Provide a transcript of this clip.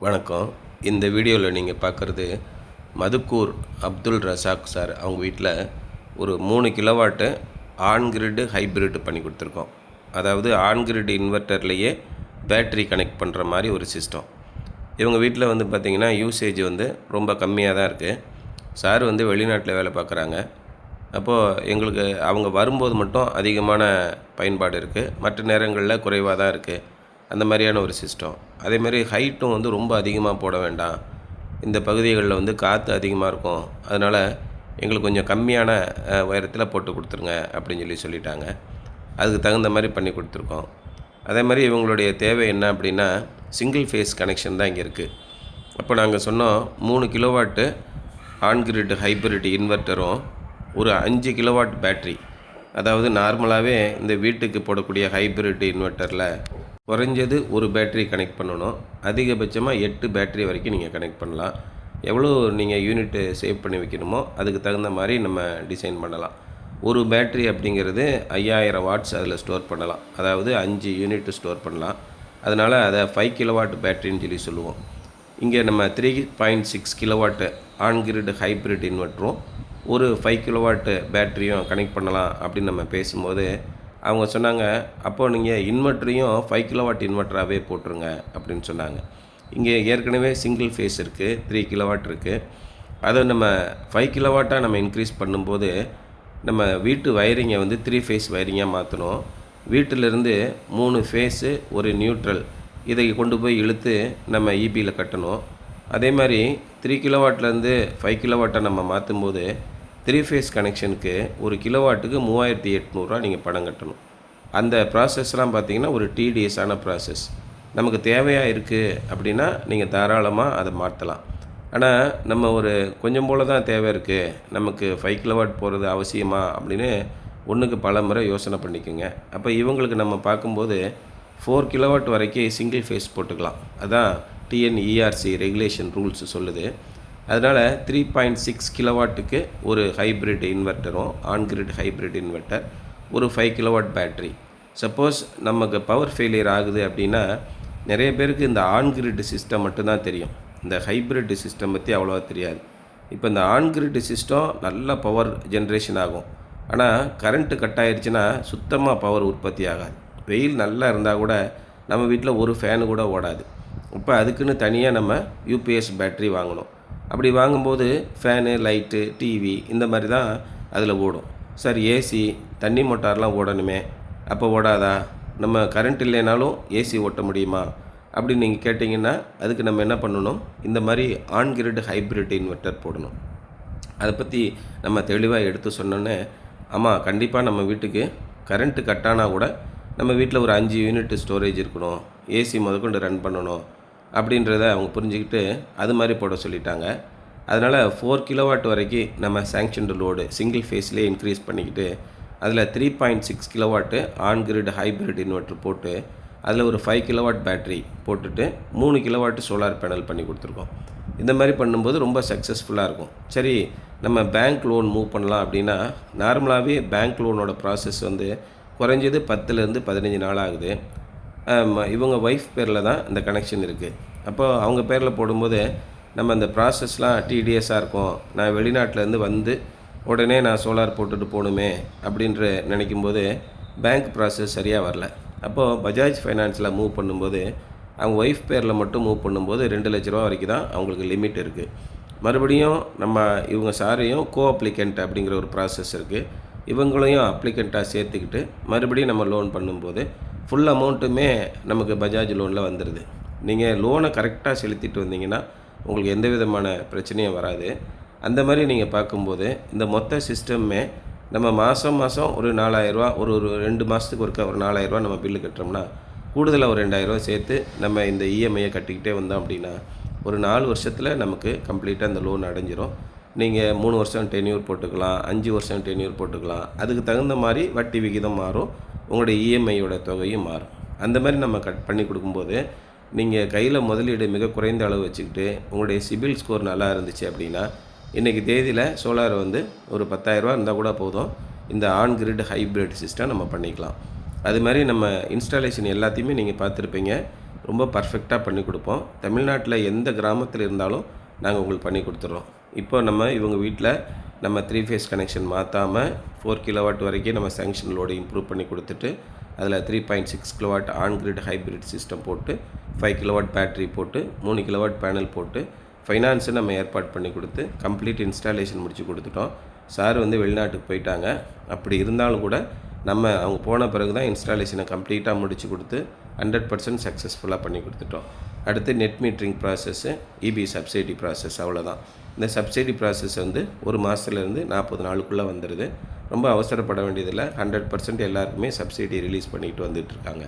வணக்கம். இந்த வீடியோவில் நீங்கள் பார்க்குறது மதுக்கூர் அப்துல் ரசாக் சார் அவங்க வீட்டில் ஒரு 3 கிலோவாட்டு ஆன் கிரிட் ஹைப்ரிட் பண்ணி கொடுத்துருக்கோம். அதாவது ஆன் கிரிட் இன்வெர்ட்டர்லேயே பேட்ரி கனெக்ட் பண்ணுற மாதிரி ஒரு சிஸ்டம். இவங்க வீட்டில் பார்த்திங்கன்னா யூசேஜ் ரொம்ப கம்மியாக தான் இருக்குது. சார் வெளிநாட்டில் வேலை பார்க்குறாங்க. அப்போது எங்களுக்கு அவங்க வரும்போது மட்டும் அதிகமான பயன்பாடு இருக்குது, மற்ற நேரங்களில் குறைவாக தான் இருக்குது. அந்த மாதிரியான ஒரு சிஸ்டம். அதேமாதிரி ஹைட்டும் ரொம்ப அதிகமாக போட வேண்டாம், இந்த பகுதிகளில் காற்று அதிகமாக இருக்கும், அதனால் எங்களுக்கு கொஞ்சம் கம்மியான உயரத்தில் போட்டு கொடுத்துருங்க அப்படின்னு சொல்லிட்டாங்க. அதுக்கு தகுந்த மாதிரி பண்ணி கொடுத்துருக்கோம். அதே மாதிரி இவங்களுடைய தேவை என்ன அப்படின்னா, சிங்கிள் ஃபேஸ் கனெக்ஷன் தான் இங்கே இருக்குது. அப்போ நாங்கள் சொன்னோம் 3 கிலோவாட்டு ஆன் கிரிட் ஹைப்ரிட் இன்வெர்ட்டரும் ஒரு 5 கிலோவாட் பேட்ரி, அதாவது நார்மலாகவே இந்த வீட்டுக்கு போடக்கூடிய ஹைப்ரிட் இன்வெர்ட்டரில் குறைஞ்சது ஒரு பேட்ரி கனெக்ட் பண்ணணும். அதிகபட்சமாக 8 பேட்ரி வரைக்கும் நீங்கள் கனெக்ட் பண்ணலாம். எவ்வளோ நீங்கள் யூனிட்டு சேவ் பண்ணி வைக்கணுமோ அதுக்கு தகுந்த மாதிரி நம்ம டிசைன் பண்ணலாம். ஒரு பேட்ரி அப்படிங்கிறது 5000 வாட்ஸ் அதில் ஸ்டோர் பண்ணலாம். அதாவது 5 யூனிட் ஸ்டோர் பண்ணலாம். அதனால் அதை 5 கிலோவாட் பேட்ரின்னு சொல்லுவோம். இங்கே நம்ம 3.6 கிலோவாட்டு ஆன் கிரிட் ஹைப்ரிட் இன்வெர்ட்டரும் ஒரு 5 கிலோவாட்டு பேட்டரியும் கனெக்ட் பண்ணலாம் அப்படின்னு நம்ம பேசும்போது அவங்க சொன்னாங்க, அப்போது நீங்கள் இன்வெர்ட்டரையும் 5 கிலோவாட் இன்வெர்ட்டராகவே போட்டுருங்க அப்படின்னு சொன்னாங்க. இங்கே ஏற்கனவே சிங்கிள் ஃபேஸ் இருக்குது, 3 கிலோவாட் இருக்குது. அதை நம்ம 5 கிலோவாட்டாக நம்ம இன்க்ரீஸ் பண்ணும்போது நம்ம வீட்டு வயரிங்கை 3 ஃபேஸ் வயரிங்காக மாற்றணும். வீட்டிலிருந்து 3 ஃபேஸு ஒரு நியூட்ரல் இதை கொண்டு போய் இழுத்து நம்ம இபியில் கட்டணும். அதே மாதிரி 3 கிலோவாட்லேருந்து 5 கிலோவாட்டை நம்ம மாற்றும்போது 3 ஃபேஸ் கனெக்ஷனுக்கு ஒரு கிலோவாட்டுக்கு 3800 நீங்கள் பணம் கட்டணும். அந்த ப்ராசஸ்லாம் பார்த்திங்கன்னா ஒரு டிடிஎஸான ப்ராசஸ். நமக்கு தேவையாக இருக்குது அப்படின்னா நீங்கள் தாராளமாக அதை மாற்றலாம். ஆனால் நம்ம ஒரு கொஞ்சம் போல் தான் தேவை இருக்குது, நமக்கு 5 கிலோவாட் போகிறது அவசியமா அப்படின்னு ஒன்றுக்கு பல முறை யோசனை பண்ணிக்கோங்க. அப்போ இவங்களுக்கு நம்ம பார்க்கும்போது 4 கிலோவாட் வரைக்கும் சிங்கிள் ஃபேஸ் போட்டுக்கலாம். அதுதான் டிஎன்இஆர்சி ரெகுலேஷன் ரூல்ஸ் சொல்லுது. அதனால் 3.6 கிலோவாட்டுக்கு ஒரு ஹைப்ரிட் இன்வெர்ட்டரும் ஆன் கிரிட் ஹைப்ரிட் இன்வெர்ட்டர், ஒரு 5 கிலோவாட் பேட்ரி. சப்போஸ் நமக்கு பவர் ஃபெயிலியர் ஆகுது அப்படின்னா நிறைய பேருக்கு இந்த ஆன் கிரிட் சிஸ்டம் மட்டும்தான் தெரியும், இந்த ஹைப்ரிட் சிஸ்டம் பற்றி அவ்வளோவா தெரியாது. இப்போ இந்த ஆன் கிரிட் சிஸ்டம் நல்ல பவர் ஜென்ரேஷன் ஆகும். ஆனால் கரண்ட்டு கட் ஆகிடுச்சுன்னா சுத்தமாக பவர் உற்பத்தி ஆகாது. வெயில் நல்லா இருந்தால் கூட நம்ம வீட்டில் ஒரு ஃபேனு கூட ஓடாது. இப்போ அதுக்குன்னு தனியாக நம்ம யூபிஎஸ் பேட்ரி வாங்கணும். அப்படி வாங்கும்போது ஃபேனு, லைட்டு, டிவி இந்த மாதிரி தான் அதில் ஓடும். சார் ஏசி, தண்ணி மோட்டார்லாம் ஓடணுமே, அப்போ ஓடாதா? நம்ம கரண்ட் இல்லைனாலும் ஏசி ஓட்ட முடியுமா அப்படின்னு நீங்கள் கேட்டிங்கன்னா அதுக்கு நம்ம என்ன பண்ணணும், இந்த மாதிரி ஆன் கிரிட் ஹைப்ரிட் இன்வெர்ட்டர் போடணும். அதை பற்றி நம்ம தெளிவாக எடுத்து சொன்னோன்னே, ஆமாம் கண்டிப்பாக நம்ம வீட்டுக்கு கரண்ட்டு கட்டானா கூட நம்ம வீட்டில் ஒரு 5 யூனிட் ஸ்டோரேஜ் இருக்கணும், ஏசி முதற்கொண்டு ரன் பண்ணணும் அப்படின்றத அவங்க புரிஞ்சுக்கிட்டு அது மாதிரி போட சொல்லிட்டாங்க. அதனால் 4 கிலோவாட் வரைக்கும் நம்ம சேங்ஷன்டு லோடு சிங்கிள் ஃபேஸ்லேயே இன்க்ரீஸ் பண்ணிக்கிட்டு அதில் 3.6 kilowatt on grid hybrid inverter போட்டு அதில் ஒரு 5 கிலோவாட் பேட்ரி போட்டுட்டு 3 கிலோவாட்டு சோலார் பேனல் பண்ணி கொடுத்துருக்கோம். இந்த மாதிரி பண்ணும்போது ரொம்ப சக்ஸஸ்ஃபுல்லாக இருக்கும். சரி, நம்ம பேங்க் லோன் மூவ் பண்ணலாம் அப்படின்னா நார்மலாகவே பேங்க் லோனோட ப்ராசஸ் குறைஞ்சது 10லேருந்து 15 நாள் ஆகுது. இவங்க ஒய்ஃப் பேரில் தான் இந்த கனெக்ஷன் இருக்குது. அப்போது அவங்க பேரில் போடும்போது நம்ம இந்த ப்ராசஸ்லாம் டிடிஎஸாக இருக்கும். நான் வெளிநாட்டிலேருந்து உடனே நான் சோலார் போட்டுட்டு போகணுமே அப்படின்ற நினைக்கும்போது பேங்க் ப்ராசஸ் சரியாக வரல. அப்போது பஜாஜ் ஃபைனான்ஸில் மூவ் பண்ணும்போது அவங்க ஒய்ஃப் பேரில் மட்டும் மூவ் பண்ணும்போது 2 லட்ச ரூபா வரைக்கும் தான் அவங்களுக்கு லிமிட் இருக்குது. மறுபடியும் நம்ம இவங்க சாரையும் கோ அப்ளிகண்ட் அப்படிங்கிற ஒரு ப்ராசஸ் இருக்குது. இவங்களையும் அப்ளிகண்ட்டாக சேர்த்துக்கிட்டு மறுபடியும் நம்ம லோன் பண்ணும்போது ஃபுல் அமௌண்ட்டுமே நமக்கு பஜாஜ் லோனில் வந்துடுது. நீங்கள் லோனை கரெக்டாக செலுத்திட்டு வந்தீங்கன்னா உங்களுக்கு எந்த விதமான பிரச்சனையும் வராது. அந்த மாதிரி நீங்கள் பார்க்கும்போது இந்த மொத்த சிஸ்டமே நம்ம மாதம் ஒரு 4000 ஒரு 2 மாதத்துக்கு ஒரு 4000 நம்ம பில்லு கட்டுறோம்னா கூடுதலாக ஒரு 2000 சேர்த்து நம்ம இந்த இஎம்ஐயை கட்டிக்கிட்டே வந்தோம் அப்படின்னா ஒரு 4 வருஷத்தில் நமக்கு கம்ப்ளீட்டாக இந்த லோன் அடைஞ்சிரும். நீங்கள் 3 வருஷம் டென்யூர் போட்டுக்கலாம், 5 வருஷம் டென்யூர் போட்டுக்கலாம். அதுக்கு தகுந்த மாதிரி வட்டி விகிதம் மாறும், உங்களுடைய இஎம்ஐயோட தொகையும் மாறும். அந்த மாதிரி நம்ம பண்ணி கொடுக்கும்போது நீங்கள் கையில் முதலீடு மிக குறைந்த அளவு வச்சுக்கிட்டு உங்களுடைய சிபில் ஸ்கோர் நல்லா இருந்துச்சு அப்படின்னா இன்றைக்கி தேதியில் சோலார் ஒரு 10,000 இருந்தால் கூட போதும், இந்த ஆன் கிரிட் ஹைப்ரிட் சிஸ்டம் நம்ம பண்ணிக்கலாம். அது மாதிரி நம்ம இன்ஸ்டாலேஷன் எல்லாத்தையுமே நீங்கள் பார்த்துருப்பீங்க. ரொம்ப பர்ஃபெக்டாக பண்ணி கொடுப்போம். தமிழ்நாட்டில் எந்த கிராமத்தில் இருந்தாலும் நாங்கள் உங்களுக்கு பண்ணி கொடுத்துட்றோம். இப்போ இவங்க வீட்டில் நம்ம 3 ஃபேஸ் கனெக்ஷன் மாற்றாமல் 4 கிலோவாட் வரைக்கும் நம்ம சேங்ஷன் லோடு இம்ப்ரூவ் பண்ணி கொடுத்துட்டு அதில் 3.6 kilowatt on grid hybrid system போட்டு 5 கிலோவாட் பேட்டரி போட்டு 3 கிலோவாட் பேனல் போட்டு ஃபைனான்ஸை நம்ம ஏற்பாடு பண்ணி கொடுத்து கம்ப்ளீட் இன்ஸ்டாலேஷன் முடித்து கொடுத்துட்டோம். சார் வெளிநாட்டுக்கு போயிட்டாங்க. அப்படி இருந்தாலும் கூட அவங்க போன பிறகு தான் இன்ஸ்டாலேஷனை கம்ப்ளீட்டாக முடித்து கொடுத்து 100% சக்ஸஸ்ஃபுல்லாக பண்ணி கொடுத்துட்டோம். அடுத்து net metering process, EB subsidy process, அவ்வளோதான். இந்த சப்சிடி ப்ராசஸ் ஒரு மாதத்துலேருந்து 40 நாளுக்குள்ளே வந்துடுது. ரொம்ப அவசரப்பட வேண்டியதில்லை. 100% எல்லாருக்குமே சப்சிடி ரிலீஸ் பண்ணிட்டு வந்துட்டுருக்காங்க.